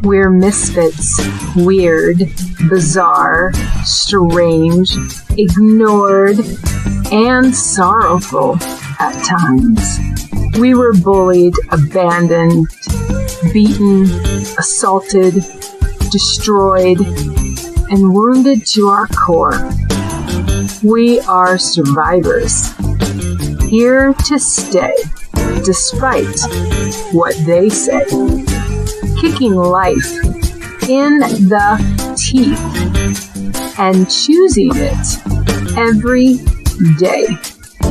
We're misfits, weird, bizarre, strange, ignored, and sorrowful at times. We were bullied, abandoned, beaten, assaulted, destroyed, and wounded to our core. We are survivors, here to stay, despite what they say. Kicking life in the teeth and choosing it every day.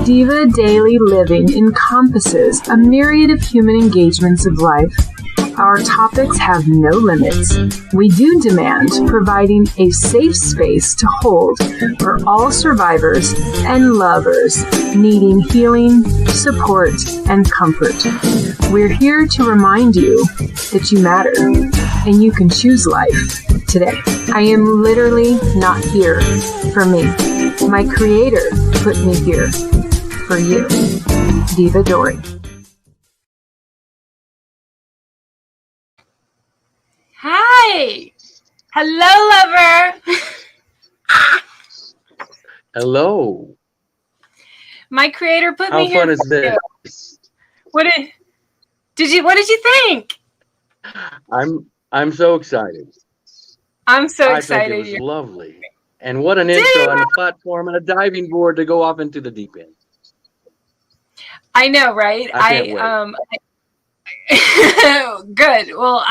Diva Daily Living encompasses a myriad of human engagements of life. Our topics have no limits. We do demand providing a safe space to hold for all survivors and lovers needing healing, support, and comfort. We're here to remind you that you matter and you can choose life today. I am literally not here for me. My Creator put me here for you. Diva Dori. Hi. Hello, lover. Hello. My Creator put How me here. fun is this? What did you think? I'm so excited. I'm so I excited. think it was lovely. And what an intro and a platform and a diving board to go off into the deep end. I know, right? I can't wait. Good. Well,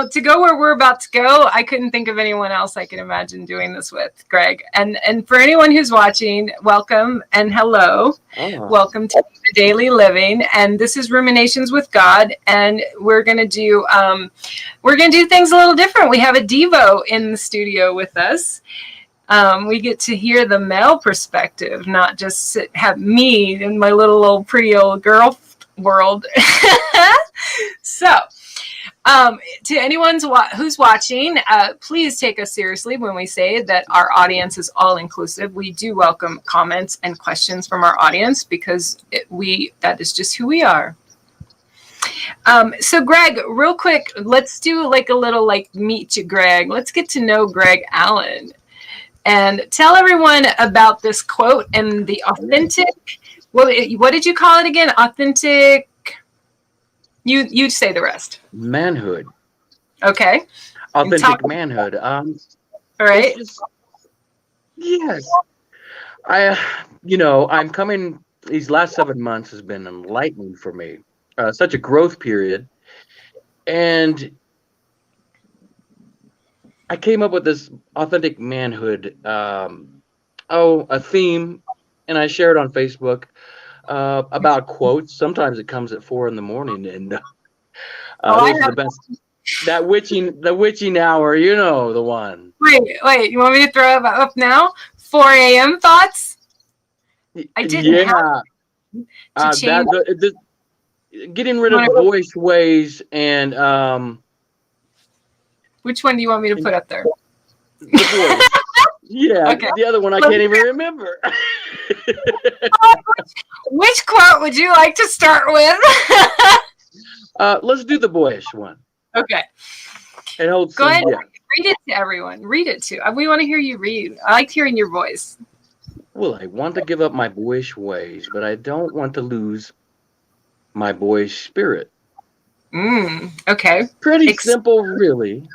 to go where we're about to go, I couldn't think of anyone else I could imagine doing this with, Greg. And for anyone who's watching, welcome and hello. Welcome to Daily Living. And this is Ruminations with God. And we're gonna do things a little different. We have a Divo in the studio with us. We get to hear the male perspective, not just have me in my little old pretty old girl world. So, to anyone who's watching, please take us seriously when we say that our audience is all inclusive. We do welcome comments and questions from our audience because that is just who we are. So Greg, real quick, let's do like a little meet you, Greg. Let's get to know Greg Allen and tell everyone about this quote and the authentic. What did you call it again? Authentic. You say the rest. Manhood. Okay. Authentic manhood. All right. Yes. I'm coming. These last 7 months has been enlightening for me. Such a growth period, and I came up with this authentic manhood. A theme, and I shared on Facebook. About quotes. Sometimes it comes at 4 a.m, and those are the best. The witching hour, you know the one. Wait, you want me to throw it up now? 4 a.m. thoughts? I didn't have to change. Getting rid of boyish ways and which one do you want me to put up there? The boyish. Yeah, okay. The other one I can't even remember. Which quote would you like to start with? Let's do the boyish one. Okay. And go ahead. Yeah. Read it to everyone. Read it to. We want to hear you read. I like hearing your voice. Well, I want to give up my boyish ways, but I don't want to lose my boyish spirit. Okay. Pretty simple, really.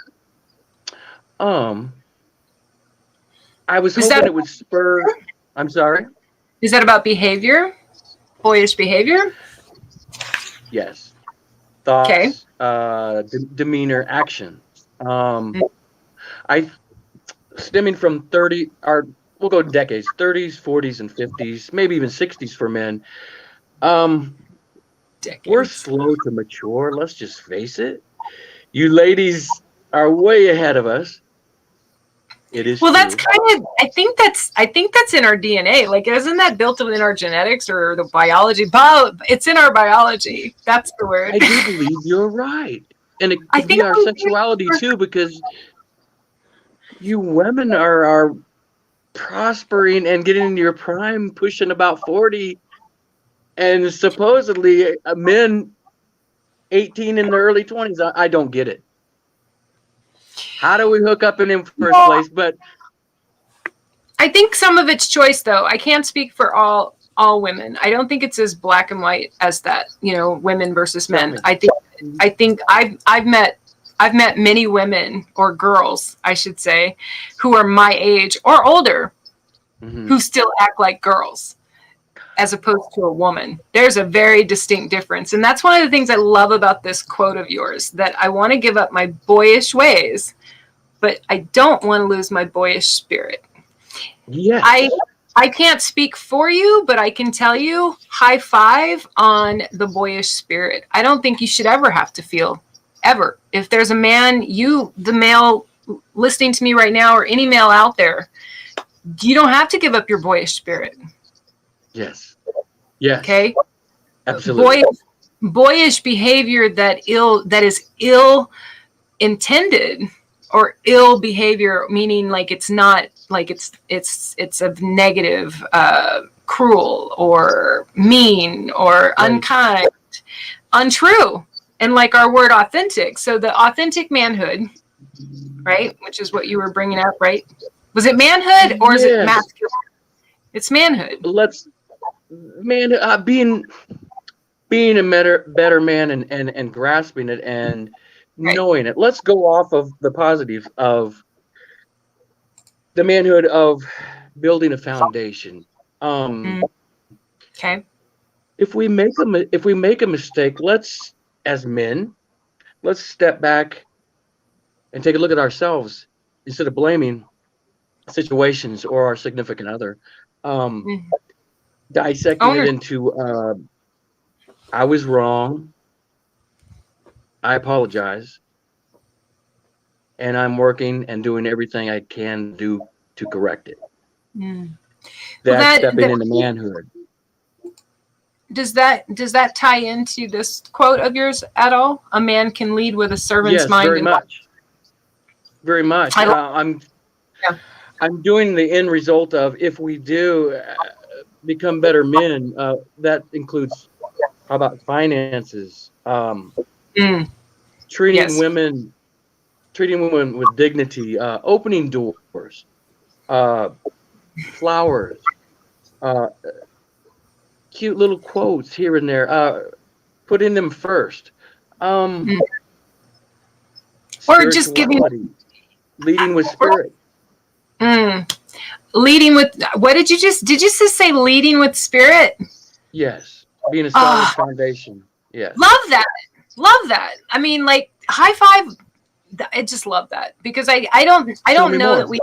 I was hoping it would spur. I'm sorry? Is that about behavior? Boyish behavior? Yes. Thoughts, demeanor, action. Stemming from we'll go decades, 30s, 40s, and 50s, maybe even 60s for men. We're slow to mature. Let's just face it. You ladies are way ahead of us. It is. Well, true. That's kind of. I think that's in our DNA. Like, isn't that built in our genetics or the biology? It's in our biology. That's the word. I do believe you're right, and it could be our sexuality too, because you women are prospering and getting into your prime, pushing about 40, and supposedly men 18 in their early 20s. I don't get it. How do we hook up in the first place? But I think some of it's choice, though. I can't speak for all women. I don't think it's as black and white as that. Women versus men. I think I've met many women, or girls, I should say, who are my age or older, who still act like girls, as opposed to a woman. There's a very distinct difference. And that's one of the things I love about this quote of yours, that I want to give up my boyish ways, but I don't want to lose my boyish spirit. Yes. I can't speak for you, but I can tell you, high five on the boyish spirit. I don't think you should ever have to feel, ever. If there's a man, the male listening to me right now, or any male out there, you don't have to give up your boyish spirit. Yes. Yes. Okay. Absolutely. Boyish behavior that is ill intended, or ill behavior, meaning like it's not like it's of negative, cruel, or mean, or unkind, untrue, and like our word authentic. So the authentic manhood, right, which is what you were bringing up, right? Was it manhood, or is it masculine? It's manhood. Being a better man, and grasping it, and knowing it. Let's go off of the positive of the manhood of building a foundation. Okay. If we make a mistake, as men, let's step back and take a look at ourselves instead of blaming situations or our significant other. Dissecting it into I was wrong, I apologize, and I'm working and doing everything I can do to correct it. That's stepping into manhood. Does that tie into this quote of yours at all? A man can lead with a servant's mind. Very much. Very much. I'm doing the end result of, if we do become better men, that includes, how about finances? Treating women with dignity, opening doors, flowers, cute little quotes here and there, putting them first. Or just leading with spirit. Leading with, what did you just say? Leading with spirit? Yes. Being a solid foundation. Yes. Love that. I mean, like, high five. I just love that, because I don't know that we,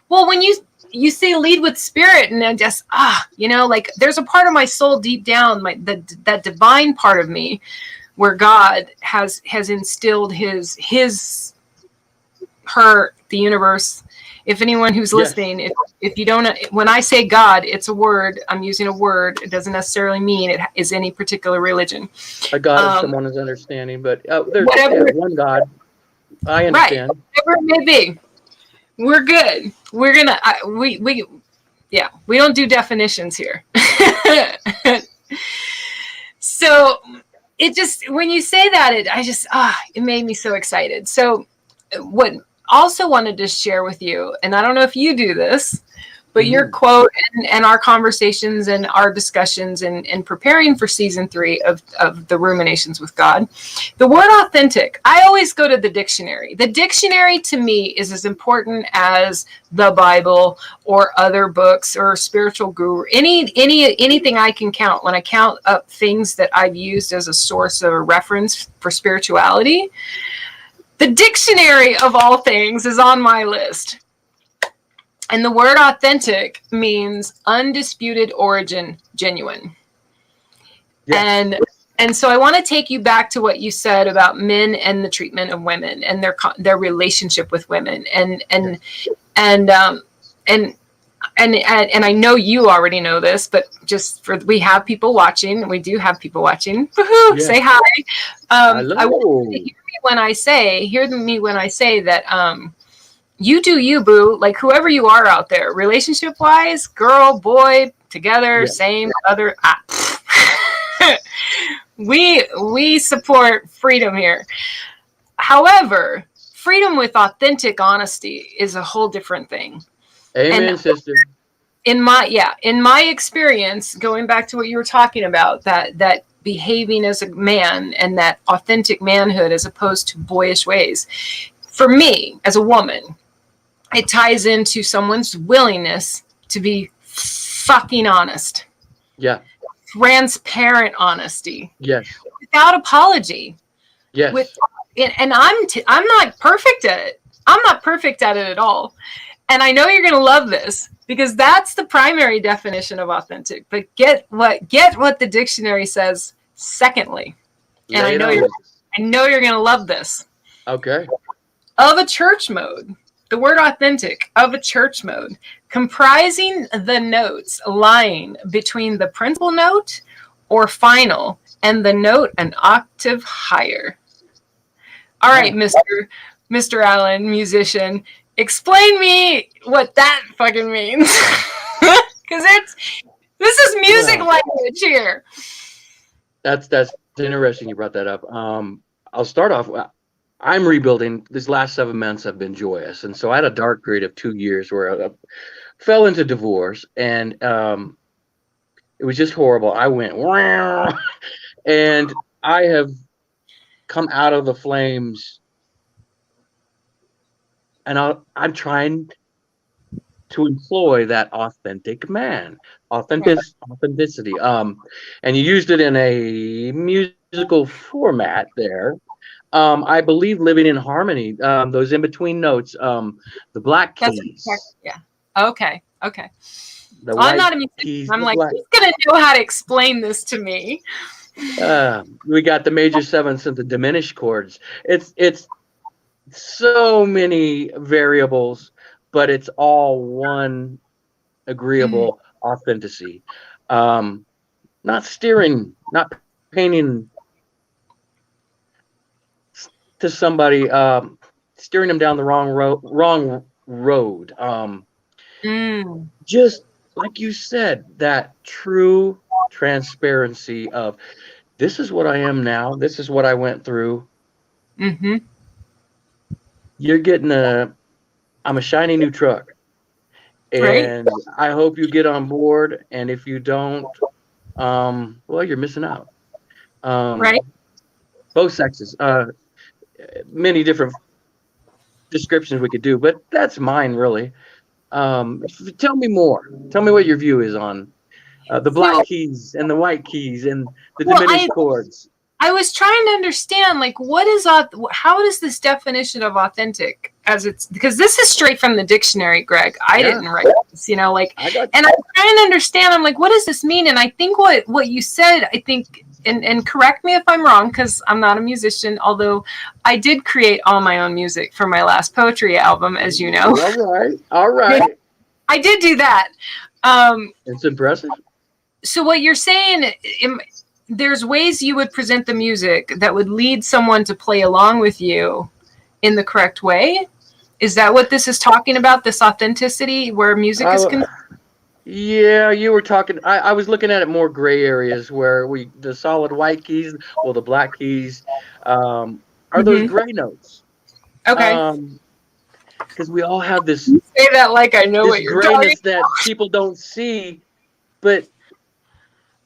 well, when you say lead with spirit, and I just, like, there's a part of my soul deep down, that divine part of me, where God has instilled her, the universe. If anyone who's listening, if you don't, when I say God, it's a word. I'm using a word. It doesn't necessarily mean it is any particular religion. A God of someone is understanding, but there's one God. I understand. Right, whatever it may be. We're good. We're gonna. We don't do definitions here. So it just, when you say that, it made me so excited. So what also wanted to share with you, and I don't know if you do this, but your quote and our conversations and our discussions and preparing for season 3 of the Ruminations with God, the word authentic, I always go to the dictionary. The dictionary to me is as important as the Bible or other books or spiritual guru, anything I can count. When I count up things that I've used as a source or a reference for spirituality, the dictionary of all things is on my list. And the word authentic means undisputed origin, genuine. Yes. And so I want to take you back to what you said about men and the treatment of women and their relationship with women. And I know you already know this, but we have people watching. We do have people watching. Woohoo! Yes. Say hi. I want you to hear me when I say that you do you, boo. Like, whoever you are out there, relationship wise, girl, boy, together, same, other. We support freedom here. However, freedom with authentic honesty is a whole different thing. Amen, And sister. in my experience, going back to what you were talking about, that behaving as a man and that authentic manhood as opposed to boyish ways, for me as a woman, it ties into someone's willingness to be fucking honest. Yeah. Transparent honesty. Yes. Without apology. Yes. And I'm not perfect at it. I'm not perfect at it at all. And I know you're going to love this because that's the primary definition of authentic. But get what the dictionary says secondly. And I know you're going to love this. Okay. Of a church mode. The word authentic, of a church mode, comprising the notes lying between the principal note or final and the note an octave higher. All right, Mr. Allen, musician, explain me what that fucking means. Because this is music language here. That's interesting you brought that up. I'll start off. I'm rebuilding. These last 7 months have been joyous. And so I had a dark period of 2 years where I fell into divorce, and it was just horrible. I went, and I have come out of the flames, and I'm trying to employ that authentic man, authenticity. And you used it in a musical format there. I believe living in harmony, those in between notes, the black keys. Yeah. Okay. Well, I'm not a musician. Keys, I'm like, who's going to know how to explain this to me? We got the major sevenths and the diminished chords. It's so many variables, but it's all one agreeable authenticity. Not steering, not painting to somebody, steering them down the wrong road. Just like you said, that true transparency of this is what I am now. This is what I went through. Mm-hmm. You're getting I'm a shiny new truck, and I hope you get on board. And if you don't, well, you're missing out. Right. Both sexes. Many different descriptions we could do, but that's mine really. Tell me more. Tell me what your view is on the black keys and the white keys and the diminished chords. I was trying to understand, like, how does this definition of authentic, because this is straight from the dictionary, Greg. I didn't write this, and I'm trying to understand. I'm like, what does this mean? And I think what you said, I think, and correct me if I'm wrong, because I'm not a musician, although I did create all my own music for my last poetry album, as you know. All right. I did do that. It's impressive. So what you're saying, there's ways you would present the music that would lead someone to play along with you in the correct way. Is that what this is talking about? This authenticity where music is concerned? Yeah, you were talking. I was looking at it more gray areas where the solid white keys, well, the black keys, are those gray notes. Okay. Because we all have this. You say that like I know what you're grayness that people don't see, but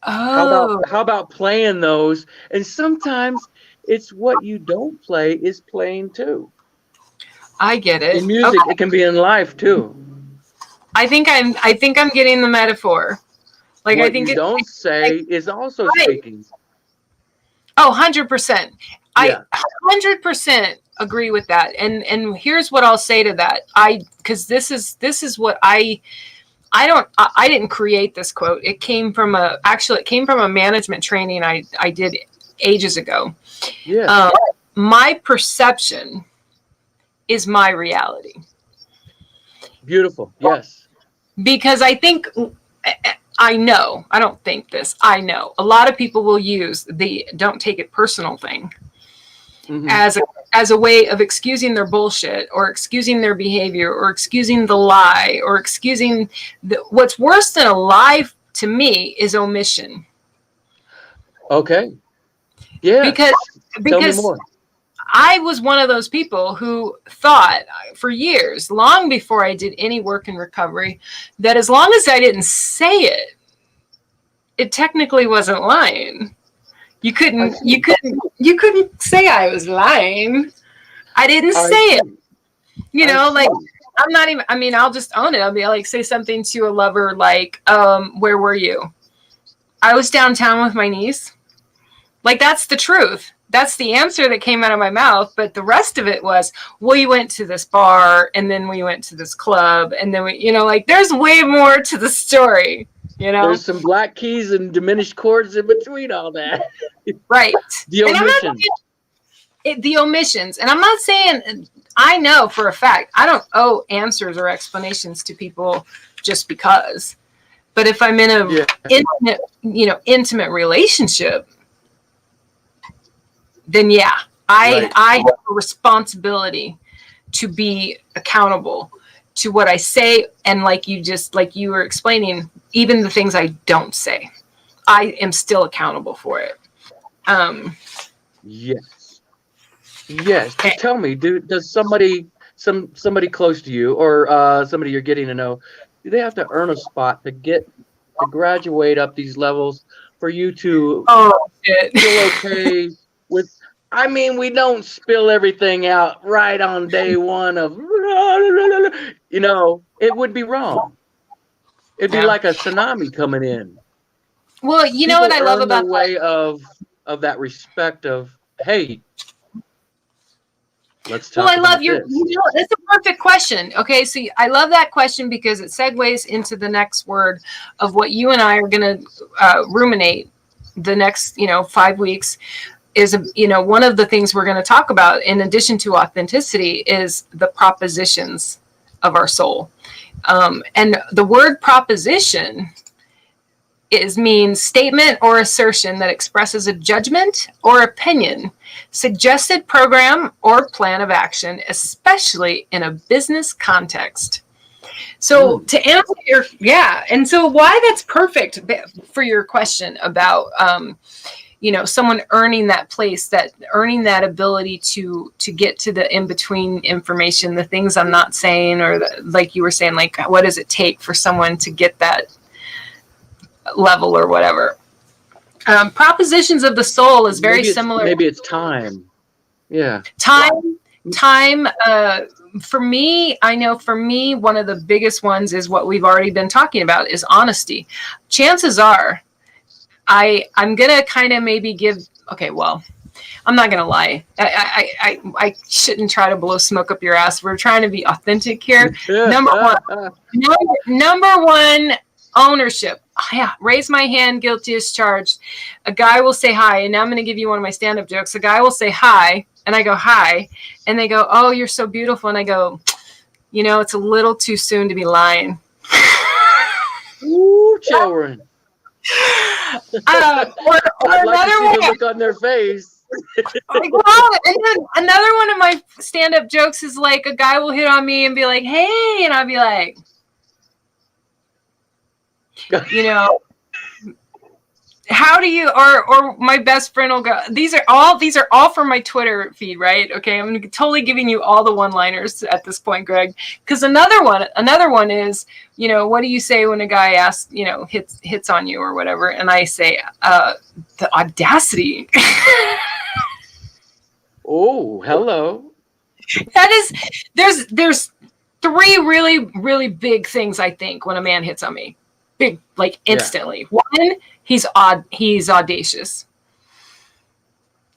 how about playing those? And sometimes it's what you don't play is playing too. I get it. In music, it can be in life too. I think I'm getting the metaphor. Like, what I think you don't say is also speaking. Oh, 100%. I 100% agree with that. And here's what I'll say to that. Because this is what I didn't create this quote. It came from a management training I did ages ago. Yeah. My perception is my reality. Beautiful. Yes. Because I think, I know, I don't think this, I know a lot of people will use the don't take it personal thing as a way of excusing their bullshit or excusing their behavior or excusing the lie or excusing what's worse than a lie to me is omission. Okay. Yeah. Because tell me more. I was one of those people who thought for years, long before I did any work in recovery, that as long as I didn't say it, it technically wasn't lying. You couldn't say I was lying. I didn't say it. You know, like, I'm not even, I mean, I'll just own it. I'll be like, say something to a lover like, where were you? I was downtown with my niece. Like, that's the truth. That's the answer that came out of my mouth. But the rest of it was, we went to this bar and then we went to this club. And then we, you know, like, there's way more to the story, you know? There's some black keys and diminished chords in between all that. Right. The omissions. The omissions. And I'm not saying, I know for a fact, I don't owe answers or explanations to people just because. But if I'm in a intimate relationship, then yeah, I have a responsibility to be accountable to what I say. And like you were explaining, even the things I don't say, I am still accountable for it. Yes. Okay. Tell me, does somebody close to you or somebody you're getting to know, do they have to earn a spot to graduate up these levels for you to feel okay with? I mean, we don't spill everything out right on day one of, you know, it would be wrong. It'd be like a tsunami coming in. Well, you know what I love about the way of that respect of, hey, let's talk. Well, I love this. You know, it's a perfect question. Okay, so I love that question because it segues into the next word of what you and I are going to ruminate the next, 5 weeks. Is, one of the things we're going to talk about in addition to authenticity is the propositions of our soul. And the word proposition means statement or assertion that expresses a judgment or opinion, suggested program or plan of action, especially in a business context. So to answer and so why that's perfect for your question about, someone earning that place, earning that ability to get to the in-between information, the things I'm not saying, or like you were saying, like, what does it take for someone to get that level or whatever? Propositions of the soul is very similar. Maybe it's time. Yeah. Time. For me, I know for me, one of the biggest ones is what we've already been talking about is honesty. Chances are, I'm going to kind of maybe I'm not going to lie. I shouldn't try to blow smoke up your ass. We're trying to be authentic here. Number one, ownership. Yeah, raise my hand, guilty as charged. A guy will say hi, and now I'm going to give you one of my stand-up jokes. A guy will say hi, and I go, hi, and they go, oh, you're so beautiful, and I go, it's a little too soon to be lying. Ooh, children. I'd like to see the look on their face. And then another one of my stand-up jokes is like a guy will hit on me and be like, hey, and I'll be like, how do you, or my best friend will go, these are all from my Twitter feed, right? Okay, I'm totally giving you all the one-liners at this point, Greg, because another one is, what do you say when a guy asks, hits on you or whatever, and I say, the audacity. Oh, hello. That is, there's three really, really big things, I think, when a man hits on me. Big, like instantly. Yeah. One, he's audacious.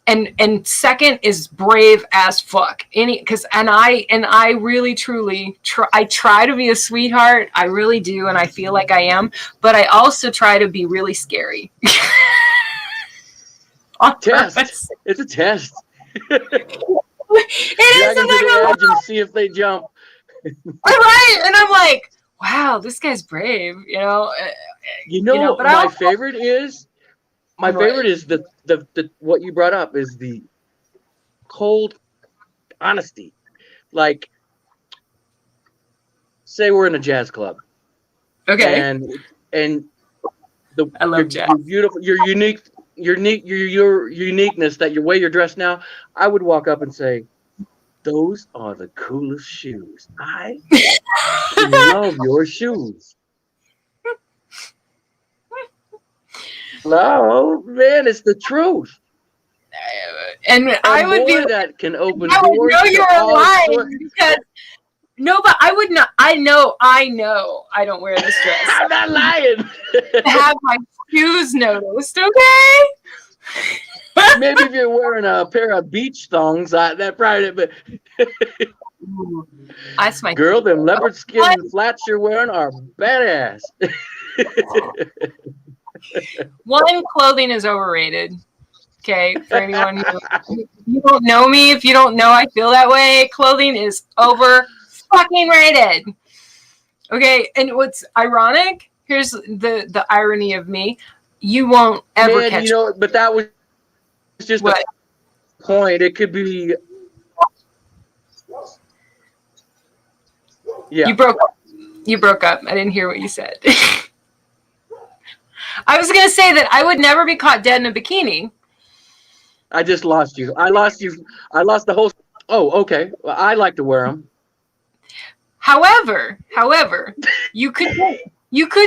And second is brave as fuck. I really truly try to be a sweetheart. I really do, and I feel like I am, but I also try to be really scary. Test. It's a test. It is to the edge and see if they jump. Right, and I'm like, wow, this guy's brave, but my favorite is the what you brought up is the cold honesty. Like, say we're in a jazz club. Okay. And I love jazz. You're beautiful, you're unique your uniqueness, that your way you're dressed now, I would walk up and say, those are the coolest shoes. I love your shoes. No, man, it's the truth. And I would be that can open I would doors know to you were all lying sorts. because no, but I would not. I know I don't wear this dress. I'm not lying. To have my shoes noticed, okay? Maybe if you're wearing a pair of beach thongs, that probably. But that's my girl, them leopard skin flats you're wearing are badass. One, clothing is overrated. Okay, for anyone who you don't know me, if you don't know I feel that way, clothing is over fucking rated. Okay, and what's ironic, here's the irony of me, you won't ever catch but that was just what? a point. It could be You broke up. I didn't hear what you said. I was gonna say that I would never be caught dead in a bikini. I just lost you. I lost the whole. Oh, okay. Well, I like to wear them. However, you could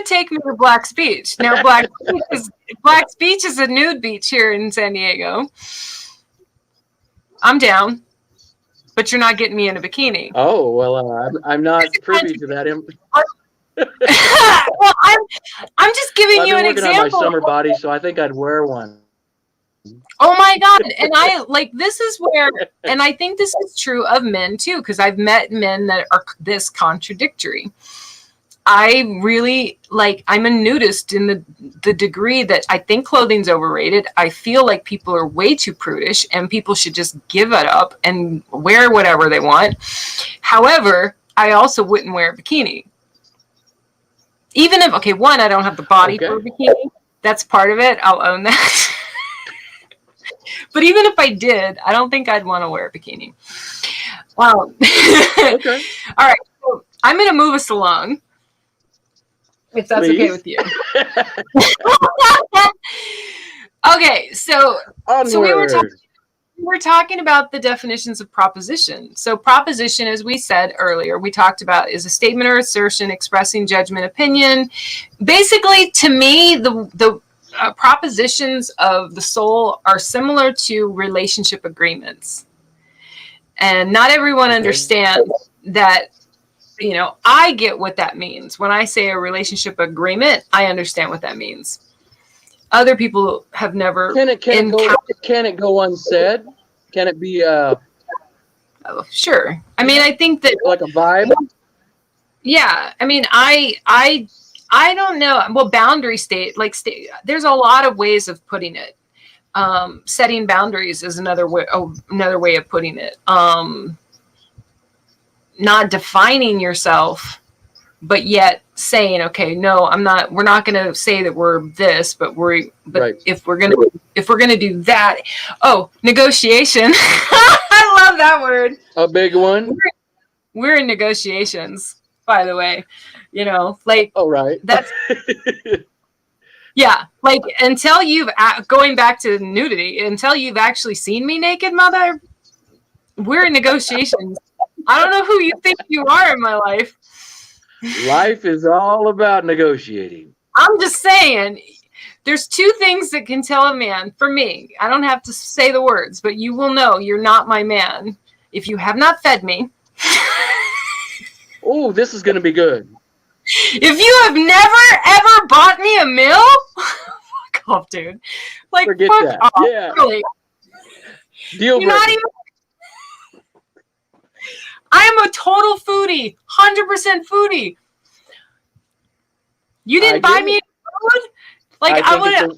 take me to Black's Beach. Now, Black's Beach is a nude beach here in San Diego. I'm down, but you're not getting me in a bikini. Oh well, I'm not privy to that. Well, I'm just giving you an example. On my summer body, so I think I'd wear one. Oh my God. And this is where, and I think this is true of men too, because I've met men that are this contradictory. I really I'm a nudist in the degree that I think clothing's overrated. I feel like people are way too prudish and people should just give it up and wear whatever they want. However, I also wouldn't wear a bikini. Even if, one, I don't have the body for a bikini. That's part of it. I'll own that. But even if I did, I don't think I'd want to wear a bikini. Wow. Okay. All right. So I'm going to move us along, if that's okay with you. Okay. So we were talking about the definitions of proposition. So proposition, as we said earlier, we talked about is a statement or assertion expressing judgment, opinion. Basically, to me, the propositions of the soul are similar to relationship agreements. And not everyone understands that, I get what that means. When I say a relationship agreement, I understand what that means. Other people have never Can it go unsaid? Can it be Oh, sure. I mean, I think that like a vibe? Yeah. I mean, I don't know. Well, boundary there's a lot of ways of putting it. Setting boundaries is another way of putting it. Not defining yourself, but yet saying, okay, no, we're not going to say that we're this, but right. if we're going to do that. Oh, negotiation. I love that word. A big one. We're in negotiations, by the way. Oh, right. That's yeah. Until you've going back to nudity, until you've actually seen me naked, mother, we're in negotiations. I don't know who you think you are in my life. Life is all about negotiating. I'm just saying, there's two things that can tell a man. For me, I don't have to say the words, but you will know you're not my man if you have not fed me. Oh, this is going to be good. If you have never, ever bought me a meal, fuck off, dude. Forget fuck that. off. Yeah. Really. Deal You're not even. I am a total foodie, 100% foodie. You didn't buy me food? I would have.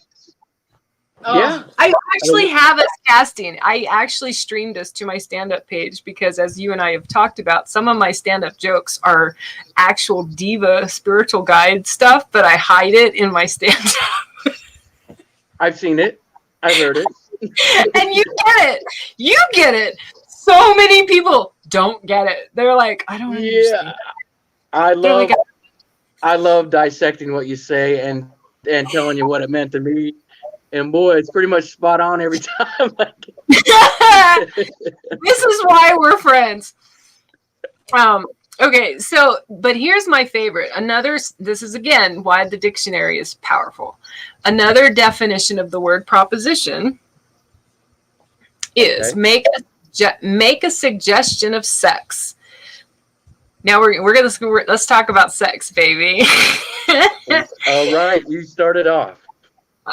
Yeah. I actually have us casting. I actually streamed us to my stand-up page because, as you and I have talked about, some of my stand-up jokes are actual diva spiritual guide stuff, but I hide it in my stand-up. I've seen it. I've heard it. And you get it. You get it. So many people don't get it. They're like, I don't understand. I love dissecting what you say and telling you what it meant to me. And boy, it's pretty much spot on every time. This is why we're friends. Okay, so, but here's my favorite. This is again why the dictionary is powerful. Another definition of the word proposition is make a suggestion of sex. Now let's talk about sex, baby. All right, you started off.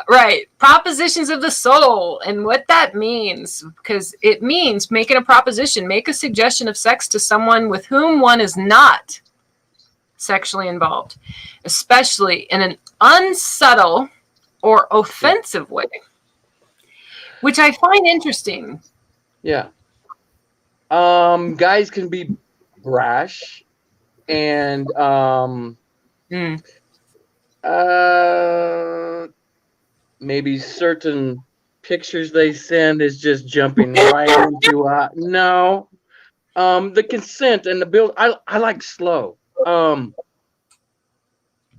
Right. Propositions of the soul and what that means, because it means making a proposition, make a suggestion of sex to someone with whom one is not sexually involved, especially in an unsubtle or offensive way, which I find interesting. Yeah. Guys can be brash and maybe certain pictures they send is just jumping right into no. The consent and the build. I like slow. I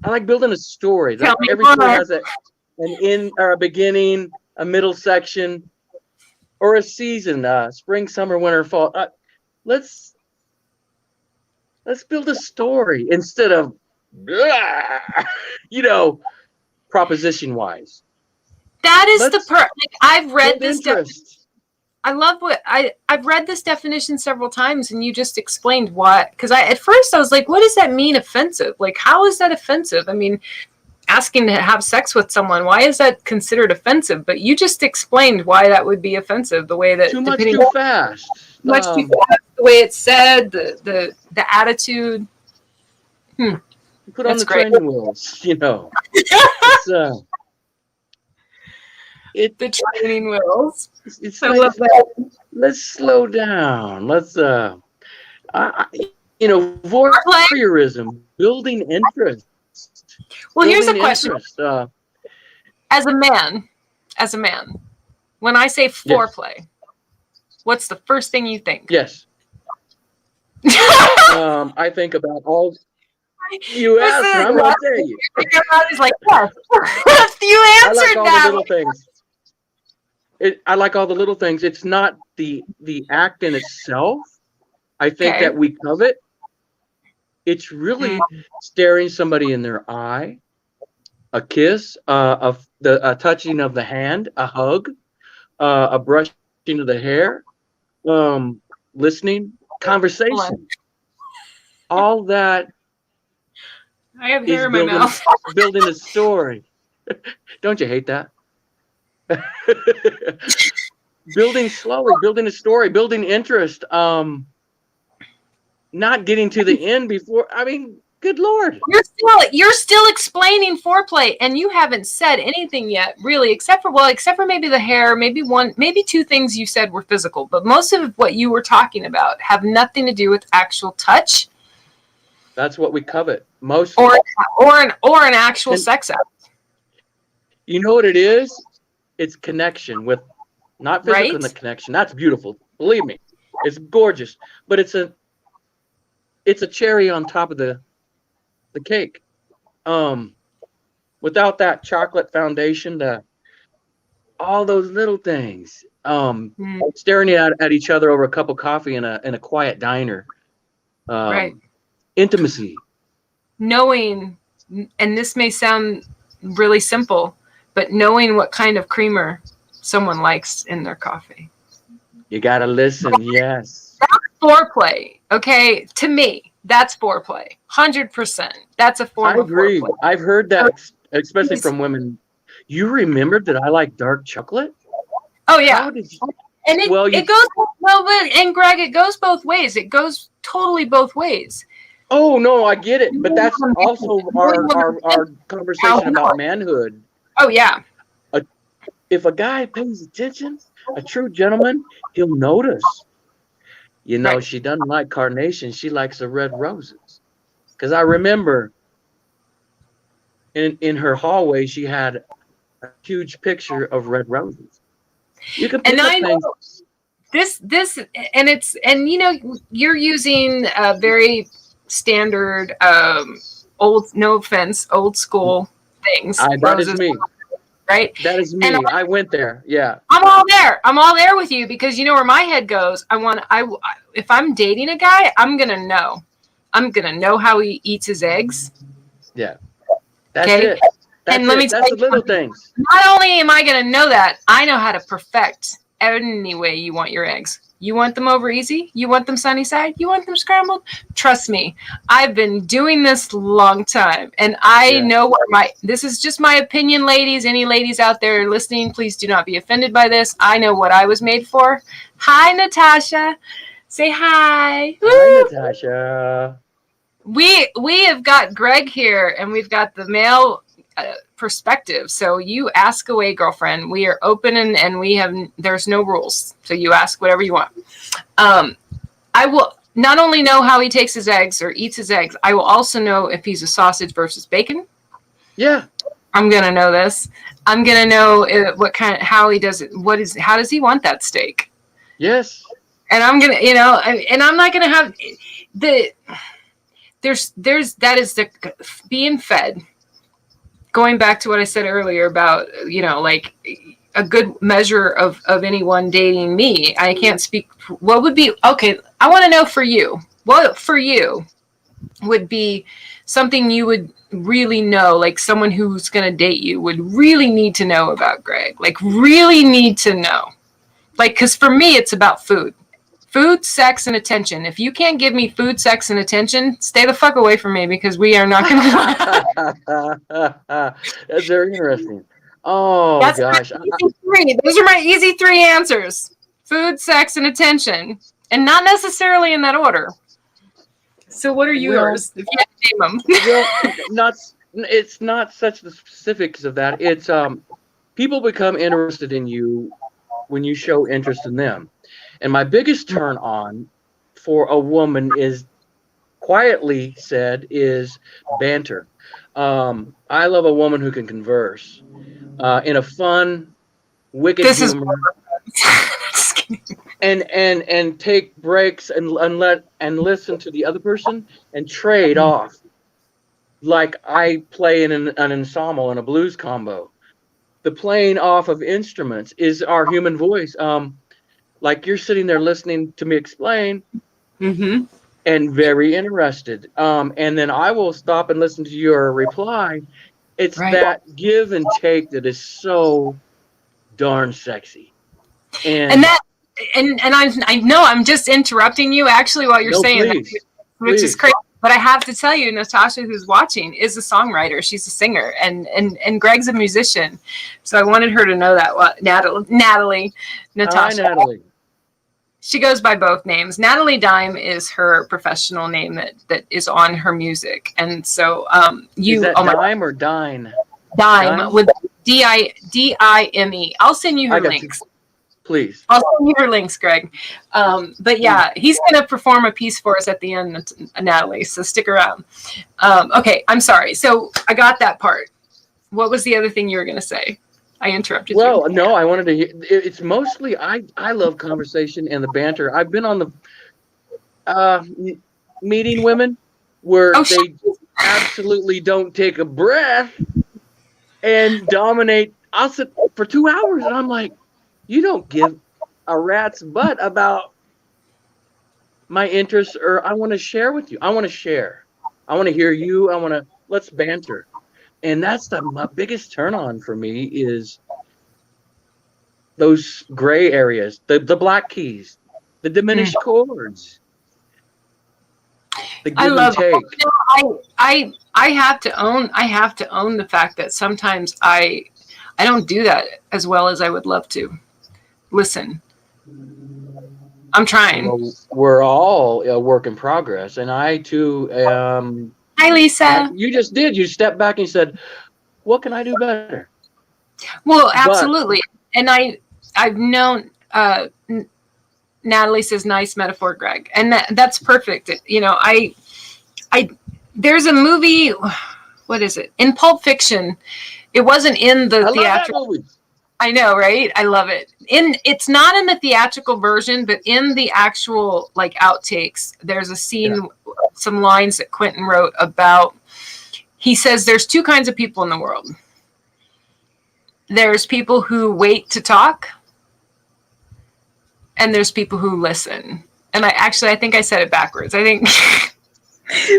like building a story. Every story has an end or a beginning, a middle section, or a season. Spring, summer, winter, fall. Let's build a story instead of proposition wise. That is I've read this definition. I love I've read this definition several times, and you just explained why. Because at first I was like, what does that mean offensive? Like, how is that offensive? I mean, asking to have sex with someone, why is that considered offensive? But you just explained why that would be offensive. The way that too much too fast. Too much too fast. The way it's said, the attitude. Put on the training wheels, the training wheels. It's I love that. Let's slow down. Let's voyeurism, building interest. Well, here's a question. As a man, when I say foreplay, what's the first thing you think? Yes. I think about all. You asked, and I'm going to tell you. He's like, yes. You answered I like all the little things. I like all the little things. It's not the act in itself. I think that we covet. It's really staring somebody in their eye, a kiss, a touching of the hand, a hug, a brushing of the hair, listening, conversation. All that. I have hair in my mouth. Building a story. Don't you hate that? Building slowly, building a story, building interest. Not getting to the end before. I mean, good Lord. You're still explaining foreplay, and you haven't said anything yet, really, except for maybe the hair, maybe two things you said were physical, but most of what you were talking about have nothing to do with actual touch. That's what we covet most. Or an actual sex act. You know what it is? It's connection with, not physical connection. That's beautiful. Believe me, it's gorgeous. But it's a cherry on top of the cake. Without that chocolate foundation, all those little things. Staring at each other over a cup of coffee in a quiet diner. Intimacy. Knowing, and this may sound really simple, but knowing what kind of creamer someone likes in their coffee. You got to listen, yes. That's foreplay, okay? To me, that's foreplay. 100%. That's a form of foreplay. I agree. I've heard that, especially from women. You remembered that I like dark chocolate? Oh, yeah. How did you... And it Greg, it goes both ways. It goes totally both ways. Oh, no, I get it. But that's also our conversation about manhood. Oh, yeah. If a guy pays attention, a true gentleman, he'll notice. She doesn't like carnations. She likes the red roses. Because I remember in her hallway, she had a huge picture of red roses. You can pick up things. This, and you're using a very standard, old school things. That is me. right? That is me. And I went there. Yeah. I'm all there. I'm all there with you because you know where my head goes. If I'm dating a guy, I'm gonna know. I'm gonna know how he eats his eggs. Yeah. That's Okay. it. And That's let me it. tell That's you the little something. things. Not only am I gonna know that, I know how to perfect any way you want your eggs. You want them over easy? You want them sunny side? You want them scrambled? Trust me, I've been doing this a long time, and I know where this is just my opinion, ladies. Any ladies out there listening, please do not be offended by this. I know what I was made for. Hi, Natasha. Say hi. Hi, Natasha. We have got Greg here, and we've got the male perspective. So you ask away, girlfriend. We are open, and there's no rules. So you ask whatever you want. I will not only know how he takes his eggs or eats his eggs, I will also know if he's a sausage versus bacon. Yeah. I'm gonna know this. I'm gonna know how he does it. How does he want that steak? Yes. And I'm gonna, and I'm not gonna have that is the being fed. Going back to what I said earlier about, like a good measure of anyone dating me. I can't speak. What would be, okay, I want to know for you, what for you would be something you would really know, like someone who's going to date you would really need to know about Greg, like really need to know. Like, because for me, it's about food. Food, sex, and attention. If you can't give me food, sex, and attention, stay the fuck away from me because we are not going to. That's very interesting. Oh, That's gosh. Those are my easy 3 answers. Food, sex, and attention. And not necessarily in that order. So what are yours? If you had to name them. It's not such the specifics of that. It's people become interested in you when you show interest in them. And my biggest turn on for a woman is, quietly said, is banter. I love a woman who can converse in a fun, wicked humor, and take breaks and listen to the other person and trade off. Like I play in an ensemble in a blues combo. The playing off of instruments is our human voice. Like you're sitting there listening to me explain, and very interested. And then I will stop and listen to your reply. It's that give and take that is so darn sexy. And I know I'm just interrupting you actually while you're saying that, which is crazy. But I have to tell you, Natasha, who's watching, is a songwriter. She's a singer, and Greg's a musician. So I wanted her to know that. Well, Natalie, Natasha. Hi, Natalie. She goes by both names. Natalie Dime is her professional name that is on her music, and so is that Dime or Dine? Dime with Dime. I'll send you her links. Please. I'll send you her links, Greg. But yeah, he's going to perform a piece for us at the end, Natalie, so stick around. Okay, I'm sorry. So I got that part. What was the other thing you were going to say? I interrupted you. Well, no, I wanted to hear. It's mostly, I love conversation and the banter. I've been on the meeting women where they absolutely don't take a breath and dominate. I'll sit for 2 hours and I'm like, you don't give a rat's butt about my interests, or I want to share with you. I want to share. I want to hear you. Let's banter. And that's my biggest turn on for me is those gray areas, the black keys, the diminished chords, the give and take. I have to own the fact that sometimes I don't do that as well as I would love to. Listen, I'm trying. Well, we're all a work in progress, and I too am. Hi, Lisa. You just did. You stepped back and said, "What can I do better?" Well, absolutely. And I've known. Natalie says, "Nice metaphor, Greg," and that's perfect. There's a movie. What is it? In Pulp Fiction. It wasn't in the theatrical. I know, right? I love it. It's not in the theatrical version, but in the actual like outtakes, there's a scene, some lines that Quentin wrote about. He says there's 2 kinds of people in the world. there's people who wait to talk, and there's people who listen. And I think I said it backwards. I think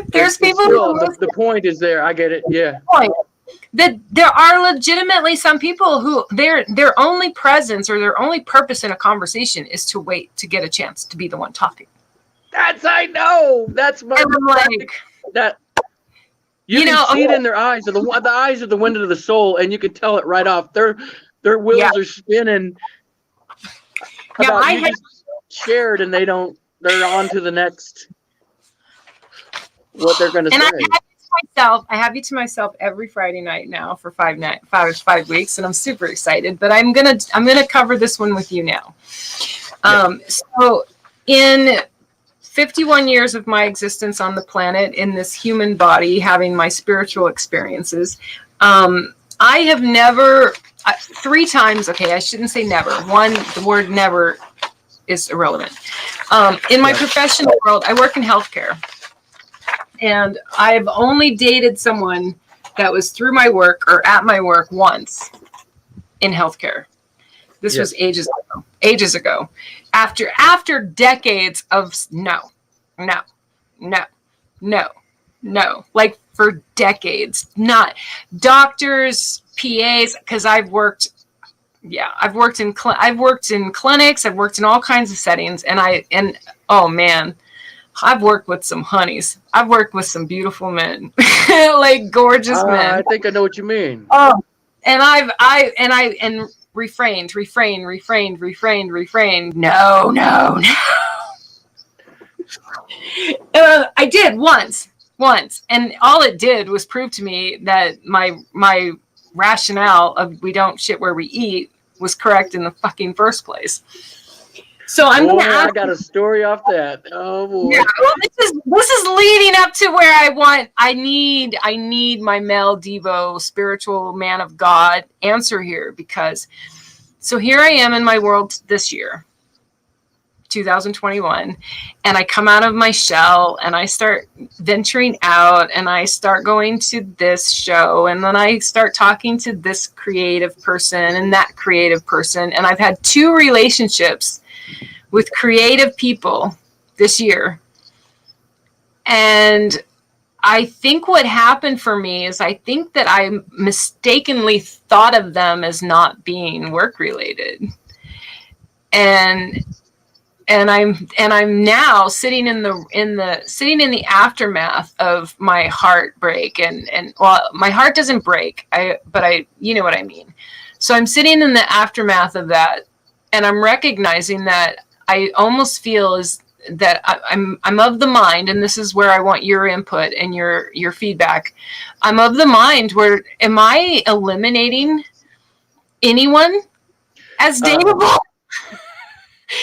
there's people still, the point is there. I get it. Yeah. That there are legitimately some people who their only presence or their only purpose in a conversation is to wait to get a chance to be the one talking. I know. That's my like that. You can see it in their eyes. The eyes are the window to the soul, and you can tell it right off. Their wheels are spinning. You just shared, and they're on to the next. What they're going to say. I have you to myself every Friday night now for 5 weeks, and I'm super excited. But I'm gonna cover this one with you now. So in 51 years of my existence on the planet in this human body, having my spiritual experiences, I have never 3 times. Okay, I shouldn't say never. The word never is irrelevant. In my professional world, I work in healthcare. And I've only dated someone that was through my work or at my work once in healthcare. This was ages ago. After decades of no, like for decades, not doctors, PAs, because I've worked in clinics, I've worked in all kinds of settings, and oh man, I've worked with some honeys. I've worked with some beautiful men, like gorgeous men. I think I know what you mean. Oh, and I refrained. No. I did once, and all it did was prove to me that my rationale of we don't shit where we eat was correct in the fucking first place. So I got a story off that. Oh boy. Yeah, well, this is leading up to where I need my male Divo, spiritual man of God answer here, because so here I am in my world this year, 2021, and I come out of my shell and I start venturing out and I start going to this show, and then I start talking to this creative person and that creative person, and I've had 2 relationships with creative people this year. And I think what happened for me is I think that I mistakenly thought of them as not being work related. And I'm now sitting in the aftermath of my heartbreak, and well, my heart doesn't break, but you know what I mean. So I'm sitting in the aftermath of that, and I'm recognizing that I almost feel is that I'm of the mind, and this is where I want your input and your feedback. I'm of the mind where, am I eliminating anyone as dateable?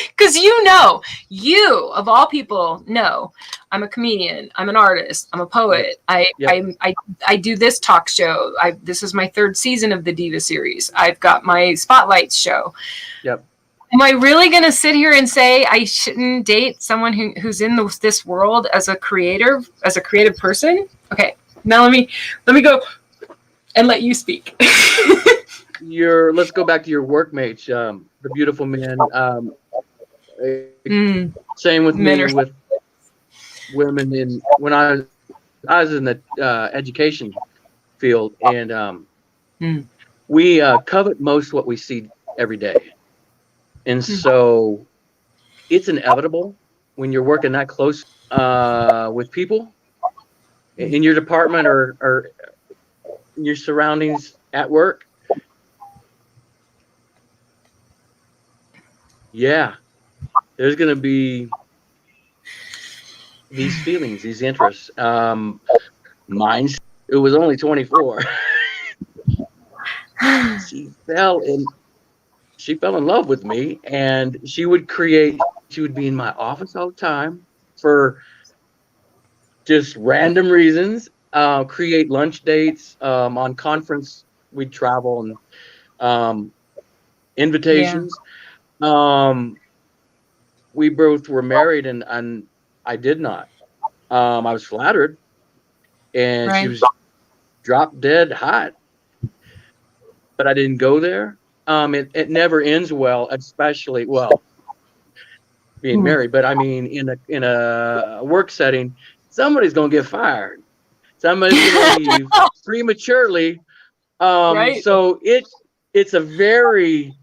Because you of all people know I'm a comedian, I'm an artist, I'm a poet. I do this talk show. This is my 3rd season of the Diva series. I've got my Spotlight show. Yep. Am I really going to sit here and say I shouldn't date someone who's in this world as a creative person? Okay, now let me go and let you speak. Let's go back to your workmates, the beautiful men. Same with me with women. When I was in the education field, and we covet most what we see every day. And so it's inevitable when you're working that close with people in your department or in your surroundings at work. Yeah, there's going to be these feelings, these interests. Mine, it was only 24. She fell in love with me, and she would be in my office all the time for just random reasons, create lunch dates, on conference, we'd travel, and invitations. We both were married, and I did not. I was flattered, and she was drop dead hot. but I didn't go there. It never ends well, especially well being married. But I mean, in a work setting, somebody's gonna get fired. Somebody's gonna leave prematurely. Right. So it's a very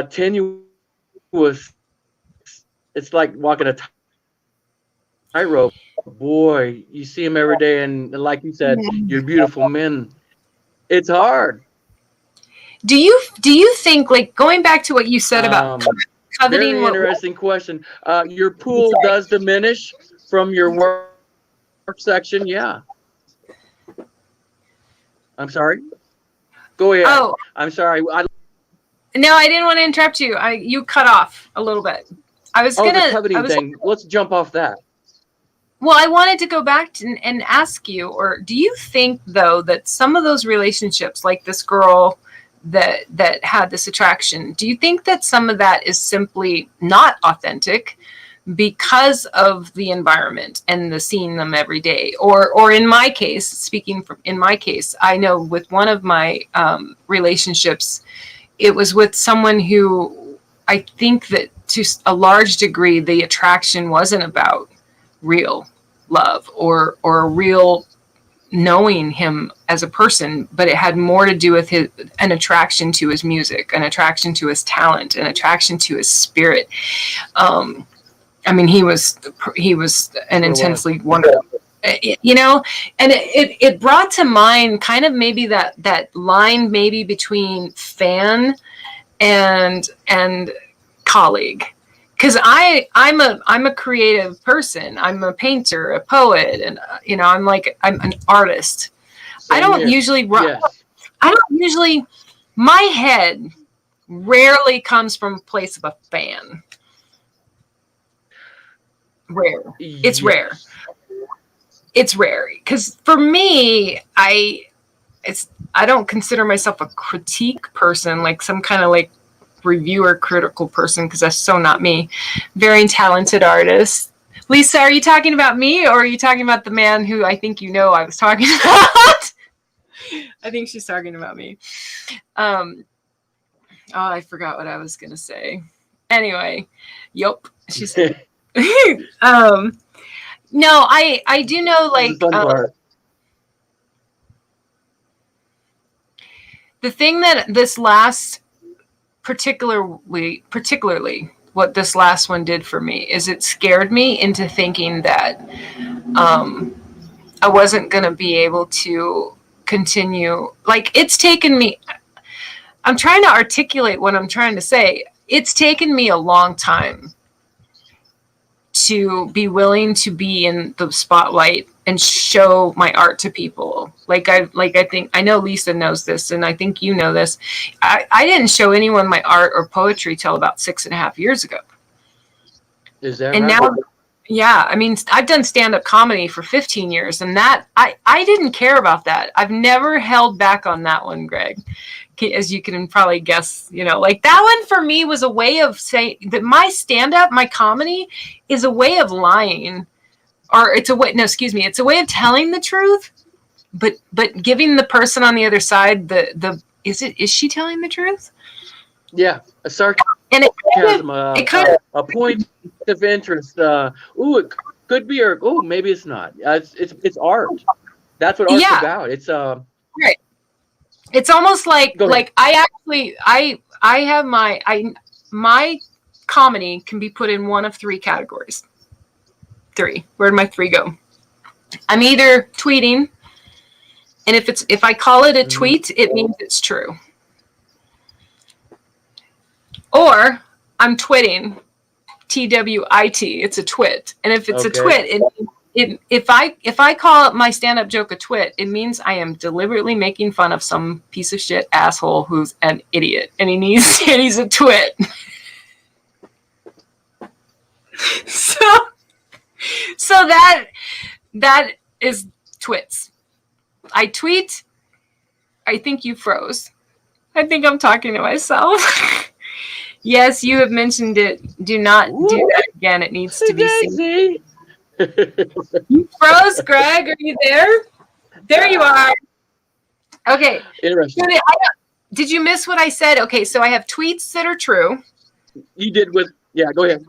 tenuous. It's like walking a tightrope. Boy, you see them every day, and like you said, you're beautiful men. It's hard. Do you think, like, going back to what you said about coveting Very what interesting question. Your pool does diminish from your work section. Yeah. I'm sorry. Go ahead. Oh, I'm sorry. no, I didn't want to interrupt you. You cut off a little bit. The coveting thing. Let's jump off that. Well, I wanted to go back and ask you, or do you think, though, that some of those relationships, like this girl that had this attraction, do you think that some of that is simply not authentic because of the environment and the seeing them every day? Or in my case, in my case, I know with one of my relationships, it was with someone who I think that to a large degree, the attraction wasn't about real love or real knowing him as a person, but it had more to do with an attraction to his music, an attraction to his talent, an attraction to his spirit. I mean, he was an intensely wonderful, you know, and it brought to mind kind of maybe that line maybe between fan and colleague. Because I'm a creative person. I'm a painter, a poet, and I'm an artist. I don't usually my head rarely comes from a place of a fan. Rare. It's rare. It's rare. Because for me, I don't consider myself a critique person, like some kind of like reviewer critical person, because that's so not me. Very talented artist. Lisa, are you talking about me, or are you talking about the man who I think I was talking about? I think she's talking about me. I forgot what I was gonna say. Anyway, yep. She said no, I do know, like, the thing that this last particularly what this last one did for me is it scared me into thinking that I wasn't going to be able to continue. Like, it's taken me, I'm trying to articulate what I'm trying to say. It's taken me a long time to be willing to be in the spotlight and show my art to people. I think, I know Lisa knows this, and I think you know this. I didn't show anyone my art or poetry till about 6.5 years ago. Is that and right? Now, yeah, I mean, I've done stand-up comedy for 15 years, and that I didn't care about that. I've never held back on that one, Greg. As you can probably guess, like, that one for me was a way of saying that my stand-up, my comedy, is a way of lying, or it's a way of telling the truth, but giving the person on the other side is she telling the truth? Yeah, a sarcasm, a point of interest. It could be, or maybe it's not. It's art. That's what art's about. It's right. It's almost like I have my comedy can be put in one of three categories. Three. Where'd my three go? I'm either tweeting, and if I call it a tweet, it means it's true. Or I'm twitting, TWIT. It's a twit, and if it's a twit, if I call my stand-up joke a twit, it means I am deliberately making fun of some piece of shit asshole who's an idiot, and he's a twit. So that is twits. I tweet. I think you froze. I think I'm talking to myself. Yes, you have mentioned it. Do not do that again. It needs to be seen. You froze, Greg. Are you there? There you are. Okay. Interesting. Did you miss what I said? Okay, so I have tweets that are true. You did with, yeah, go ahead.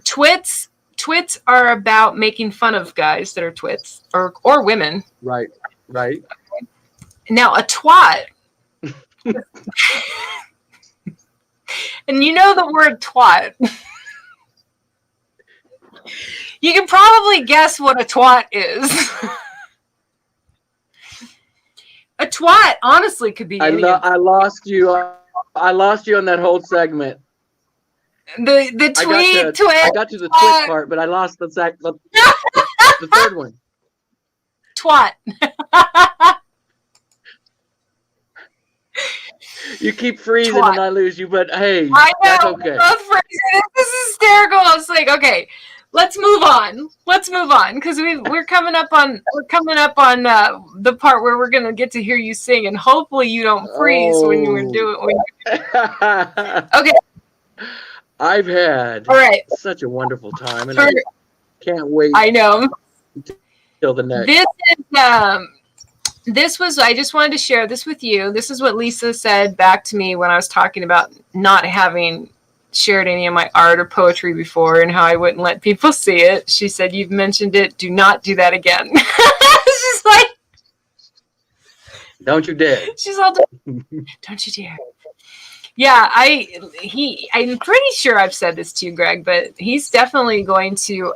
Twits are about making fun of guys that are twits or women. Right. Now a twat. And you know the word twat. You can probably guess what a twat is. A twat, honestly, could be I lost you. I lost you on that whole segment. The tweet. I got to the twit part, but I lost the third one. Twat. You keep freezing and I lose you, but hey, I know, that's okay. Both freezing. This is hysterical. I was like, okay, let's move on because we're coming up on the part where we're gonna get to hear you sing, and hopefully you don't freeze when you do it. Okay. I've had such a wonderful time, and I can't wait. I know. Till the next. I just wanted to share this with you. This is what Lisa said back to me when I was talking about not having shared any of my art or poetry before and how I wouldn't let people see it. She said, "You've mentioned it. Do not do that again." She's like, "Don't you dare." She's all, "Don't you dare." Yeah, I'm pretty sure I've said this to you, Greg, but he's definitely going to,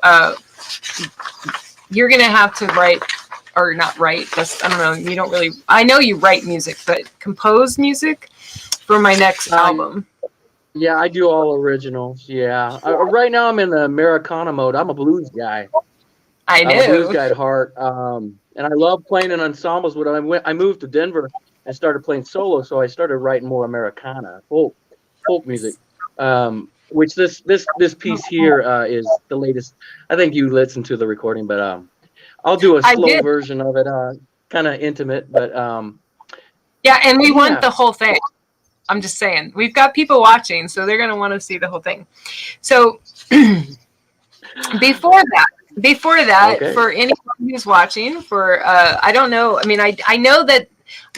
you're going to have to write, or not write, just, I don't know, you don't really, I know you write music, but compose music for my next album. Yeah, I do all originals, yeah. Right now I'm in the Americana mode. I'm a blues guy. I know. I'm a blues guy at heart, and I love playing in ensembles. When I moved to Denver, I started playing solo, so I started writing more Americana, folk music, which this piece here is the latest. I think you listened to the recording, but I'll do a slow version of it, kind of intimate, but yeah, and we want the whole thing. I'm just saying, we've got people watching, so they're going to want to see the whole thing. So before that, okay. For anyone who's watching, I don't know. I mean, I know that.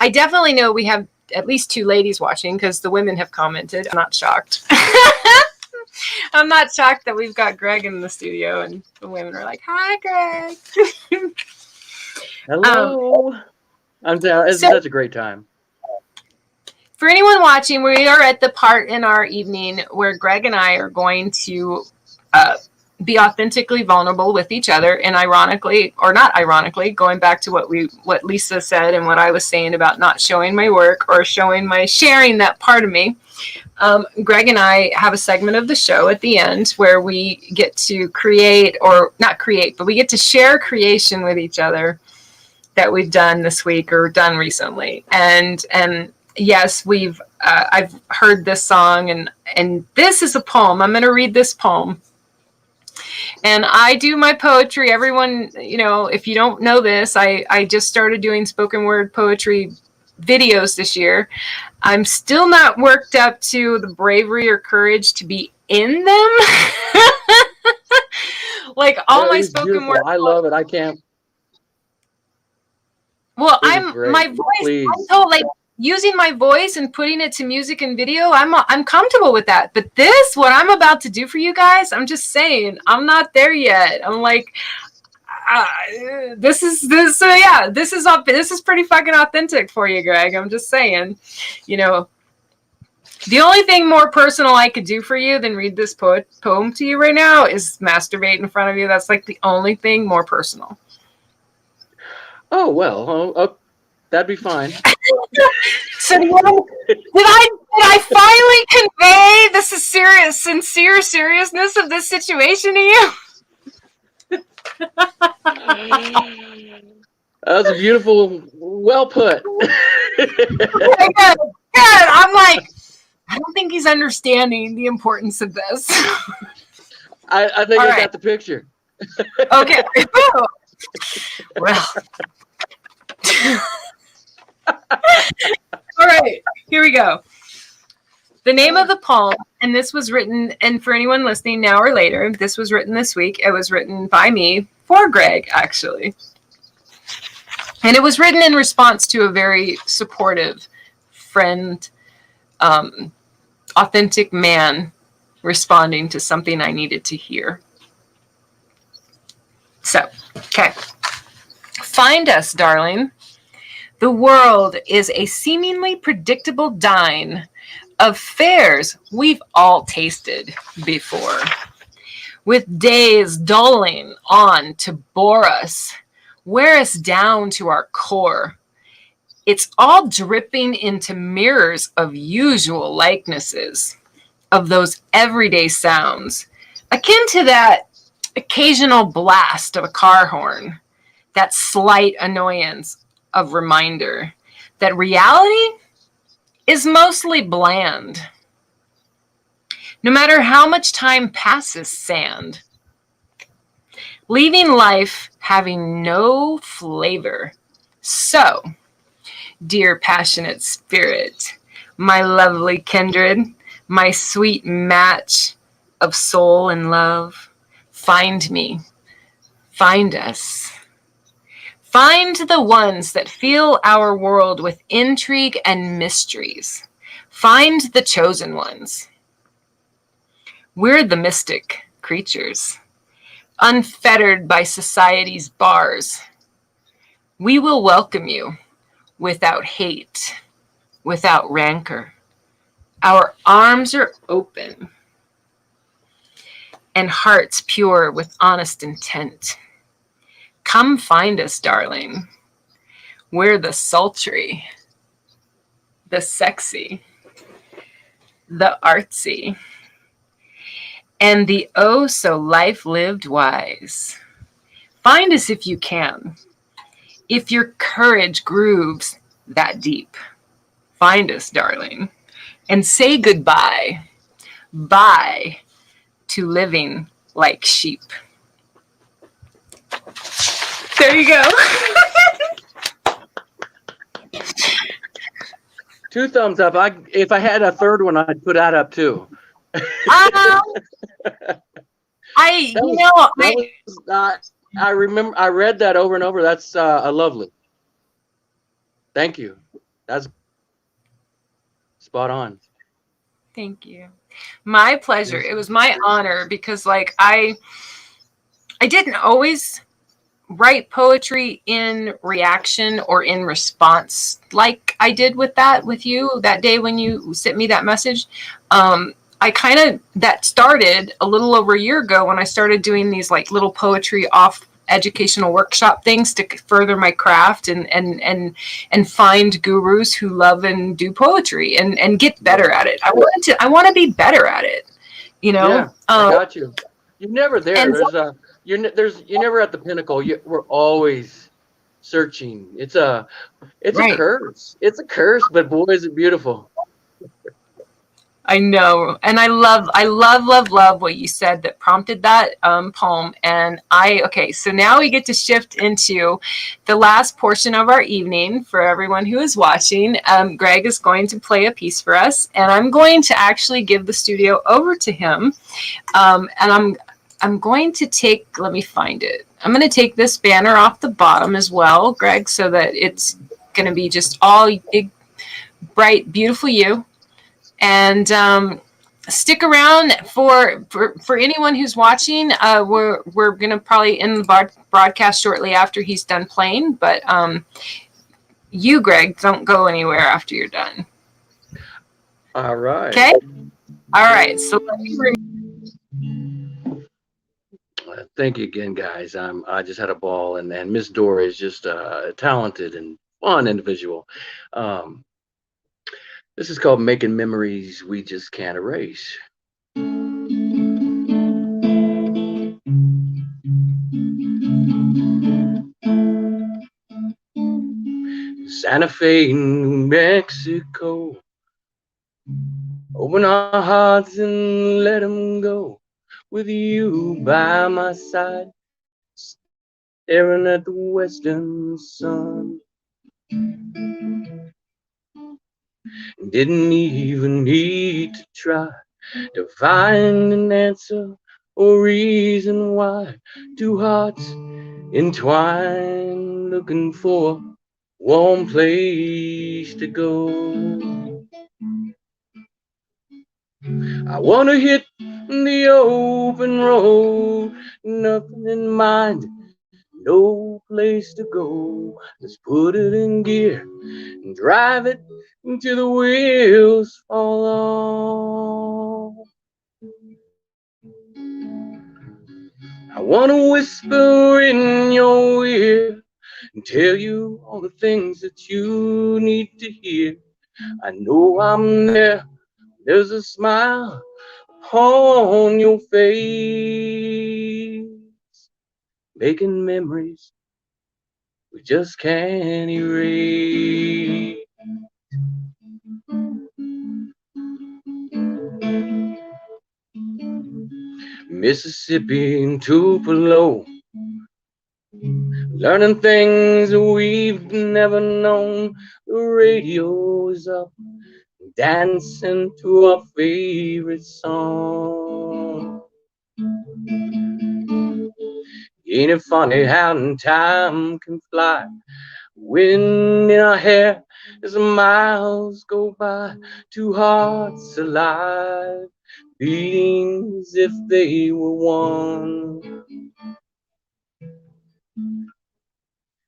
I definitely know we have at least 2 ladies watching because the women have commented. I'm not shocked. I'm not shocked that we've got Greg in the studio and the women are like, "Hi, Greg." Hello. It's such a great time. For anyone watching, we are at the part in our evening where Greg and I are going to be authentically vulnerable with each other, and ironically, or not ironically, going back to what Lisa said and what I was saying about not showing my work or sharing that part of me. Greg and I have a segment of the show at the end where we get to create, or not create, but we get to share creation with each other that we've done this week or done recently. And yes, I've heard this song, and this is a poem. I'm going to read this poem. And I do my poetry. Everyone, if you don't know this, I just started doing spoken word poetry videos this year. I'm still not worked up to the bravery or courage to be in them. Like all my spoken word. I love it. I can't. Well, my voice. Please. I'm told, like, using my voice and putting it to music and video, I'm comfortable with that. But what I'm about to do for you guys, I'm just saying, I'm not there yet. I'm like, this is pretty fucking authentic for you, Greg. I'm just saying, the only thing more personal I could do for you than read this poem to you right now is masturbate in front of you. That's like the only thing more personal. Oh, well, that'd be fine. So did I finally convey the sincere seriousness of this situation to you? That was a beautiful, well put. Good. I'm like, I don't think he's understanding the importance of this. I think I got the picture. Okay. Well. All right, here we go. The name of the poem, and this was written, and for anyone listening now or later, this was written this week. It was written by me for Greg, actually. And it was written in response to a very supportive friend, authentic man responding to something I needed to hear. So, okay. Find us, darling. The world is a seemingly predictable dine of fares we've all tasted before, with days dulling on to bore us, wear us down to our core. It's all dripping into mirrors of usual likenesses, of those everyday sounds, akin to that occasional blast of a car horn, that slight annoyance of reminder that reality is mostly bland. No matter how much time passes, sand, leaving life having no flavor. So, dear passionate spirit, my lovely kindred, my sweet match of soul and love, find me, find us. Find the ones that fill our world with intrigue and mysteries. Find the chosen ones. We're the mystic creatures, unfettered by society's bars. We will welcome you without hate, without rancor. Our arms are open and hearts pure with honest intent. Come find us, darling. We're the sultry, the sexy, the artsy, and the oh so life lived wise. Find us if you can. If your courage grooves that deep, find us, darling, and say goodbye. Bye to living like sheep. There you go. 2 thumbs up. If I had a third one, I'd put that up too. I remember I read that over and over. That's a lovely. Thank you. That's spot on. Thank you. My pleasure. It was my honor because like I didn't always write poetry in reaction or in response like I did with you that day when you sent me that message. I kind of, that started a little over a year ago when I started doing these like little poetry off educational workshop things to further my craft and find gurus who love and do poetry and get better at it. I want to be better at it, you know? Yeah, I got you. You're never there. You're never at the pinnacle. We're always searching. It's a curse. It's a curse, but boy, is it beautiful. I know. And I love what you said that prompted that poem. And okay, so now we get to shift into the last portion of our evening for everyone who is watching. Greg is going to play a piece for us, and I'm going to actually give the studio over to him. And I'm going to take, let me find it. I'm going to take this banner off the bottom as well, Greg, so that it's going to be just all big, bright, beautiful you. And stick around for anyone who's watching. We're going to probably end the broadcast shortly after he's done playing. But you, Greg, don't go anywhere after you're done. All right. Okay? All right. So let me thank you again, guys. I just had a ball, and Miss Dori is just a talented and fun individual. This is called Making Memories We Just Can't Erase. Santa Fe, New Mexico. Open our hearts and let them go. With you by my side, staring at the western sun. Didn't even need to try to find an answer or reason why. 2 hearts entwined, looking for one place to go. I wanna hit the open road, nothing in mind, no place to go. Just put it in gear and drive it until the wheels fall off. I wanna whisper in your ear and tell you all the things that you need to hear. I know I'm there. There's a smile on your face, making memories we just can't erase. Mississippi and Tupelo, learning things we've never known. The radio is up, dancing to our favorite song. Ain't it funny how time can fly? Wind in our hair as the miles go by. Two hearts alive, beating as if they were one.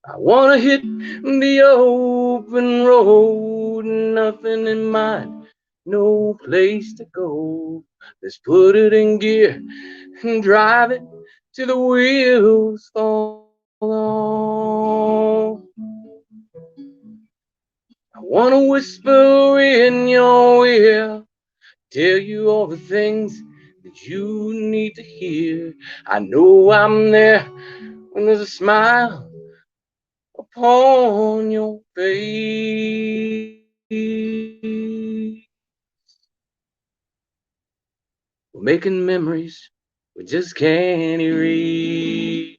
I wanna hit the open road, nothing in mind, no place to go. Let's put it in gear and drive it till the wheels fall off. I wanna whisper in your ear, tell you all the things that you need to hear. I know I'm there when there's a smile upon your face. We're making memories we just can't erase.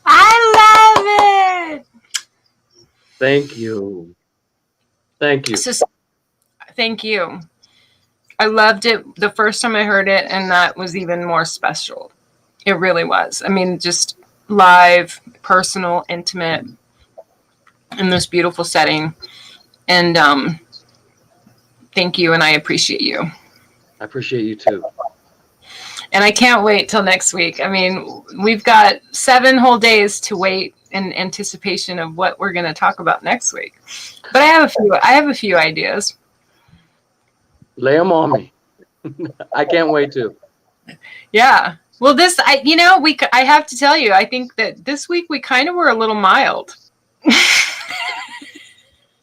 I love it. Thank you. Thank you. Thank you. I loved it the first time I heard it, and that was even more special. It really was. I mean, just live, personal, intimate, in this beautiful setting. And thank you, and I appreciate you. I appreciate you too. And I can't wait till next week. I mean, we've got 7 whole days to wait in anticipation of what we're going to talk about next week. But I have a few ideas. Lay them on me. I can't wait to. Yeah. Well, I have to tell you, I think that this week we kind of were a little mild.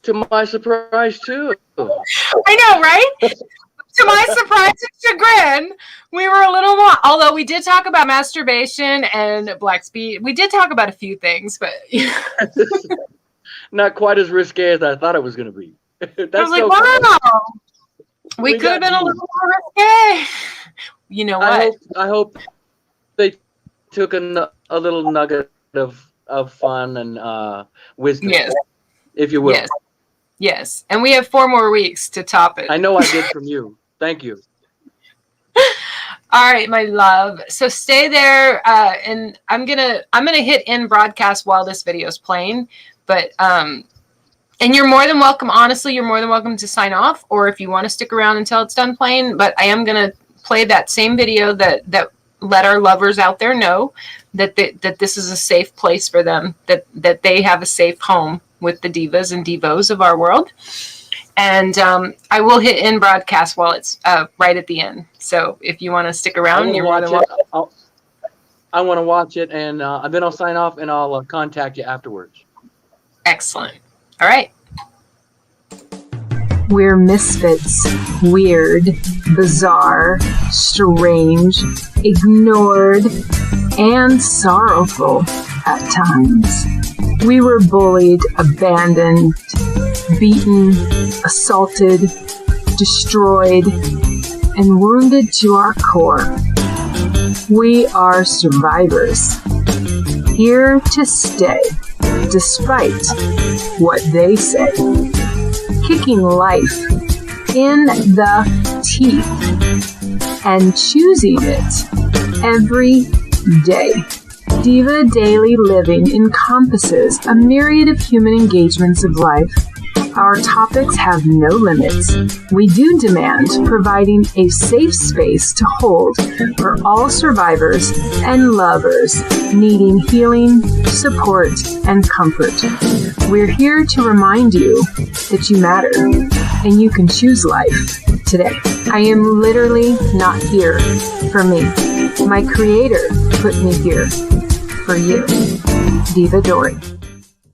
To my surprise too. I know, right? To my surprise and chagrin, we were a little more, although we did talk about masturbation and black speed. We did talk about a few things, but not quite as risque as I thought it was going to be. That's I was like, wow, we could have been a little more risque. You know what? I hope they took a little nugget of fun and wisdom. Yes. If you will. Yes. Yes. And we have 4 more weeks to top it. I know I did from you. Thank you. All right, my love. So stay there, and I'm gonna hit end broadcast while this video is playing. But and you're more than welcome. Honestly, you're more than welcome to sign off, or if you want to stick around until it's done playing. But I am gonna play that same video that let our lovers out there know that this is a safe place for them. That they have a safe home with the divas and divos of our world. And I will hit end broadcast while it's right at the end. So if you want to stick around, you're more than welcome. I want to watch it, and then I'll sign off, and I'll contact you afterwards. Excellent. All right. We're misfits, weird, bizarre, strange, ignored, and sorrowful at times. We were bullied, abandoned, beaten, assaulted, destroyed, and wounded to our core. We are survivors. here to stay, despite what they say. Kicking life in the teeth and choosing it every day. Diva Daily Living encompasses a myriad of human engagements of life. Our topics have no limits. We do demand providing a safe space to hold for all survivors and lovers needing healing, support, and comfort. We're here to remind you that you matter and you can choose life today. I am literally not here for me. My Creator put me here for you. Diva Dori.